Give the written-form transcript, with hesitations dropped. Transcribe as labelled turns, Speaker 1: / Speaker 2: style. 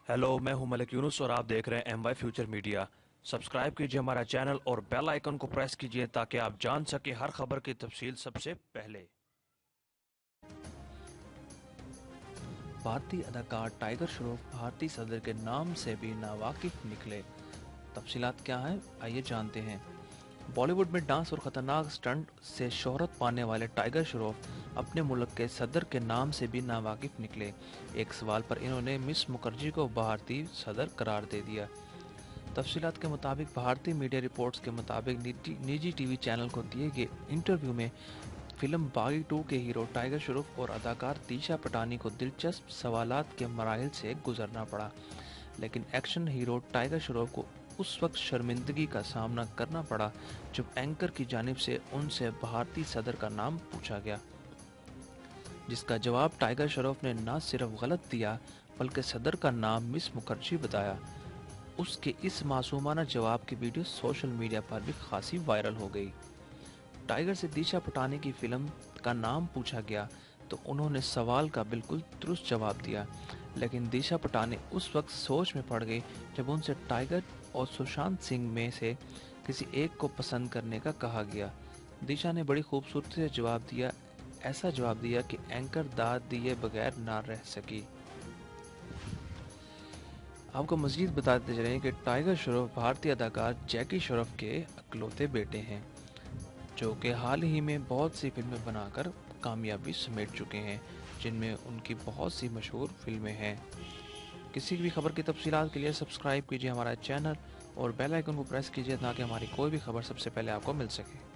Speaker 1: Hello, मैं हूं मलिक यूनुस और आप देख रहे हैं M Y future media. Subscribe कीजिए हमारा चैनल और बेल आइकन को प्रेस कीजिए ताकि आप जान सकें हर खबर की तफसील सबसे पहले।
Speaker 2: भारतीय अदाकार टाइगर श्रॉफ भारतीय सदर के नाम से भी नावाकिफ निकले। तफसीलात क्या हैं, आइए जानते हैं। बॉलीवुड में डांस और खतरनाक स्टंट से शोहरत पाने वाले टाइगर श्रॉफ अपने मुल्क के सदर के नाम से भी नावाकिफ निकले। एक सवाल पर इन्होंने मिस मुखर्जी को भारतीय सदर करार दे दिया। तफसीलात के मुताबिक भारतीय मीडिया रिपोर्ट्स के मुताबिक निजी टीवी चैनल को दिए गए इंटरव्यू में फिल्म बागी 2 के हीरो टाइगर श्रॉफ और अदाकार दिशा पटानी को दिलचस्प सवालात के मराहिल से गुजरना पड़ा, लेकिन एक्शन हीरो टाइगर श्रॉफ को उस वक्त शर्मिंदगी का सामना करना पड़ा जब एंकर की जानिब से उनसे भारतीय सदर का नाम पूछा गया, जिसका जवाब टाइगर श्रॉफ ने न सिर्फ गलत दिया बल्कि सदर का नाम मिस मुखर्जी बताया। उसके इस मासूमाना जवाब की वीडियो सोशल मीडिया पर भी खासी वायरल हो गई। टाइगर से दिशा पटानी की फिल्म का नाम पूछा गया तो उन्होंने सवाल का बिल्कुल दुरुस्त जवाब दिया, लेकिन दिशा पटानी उस वक्त सोच में पड़ गई जब उनसे टाइगर और सुशांत सिंह में से किसी एक को पसंद करने का कहा गया। दिशा ने बड़ी खूबसूरती से जवाब दिया, ऐसा जवाब दिया कि एंकर दाद दिए बगैर ना रह सकी। आपको मजीद बताते चलें कि टाइगर श्रॉफ भारतीय अदाकार जैकी श्रॉफ के इकलौते बेटे हैं, जो कि हाल ही में बहुत सी फिल्में बनाकर कामयाबी समेट चुके हैं, जिनमें उनकी बहुत सी मशहूर फिल्में हैं। किसी भी खबर की तफसीलात के लिए सब्सक्राइब कीजिए हमारा चैनल और बेल आइकन को प्रेस कीजिए ताकि हमारी कोई भी खबर सबसे पहले आपको मिल सके।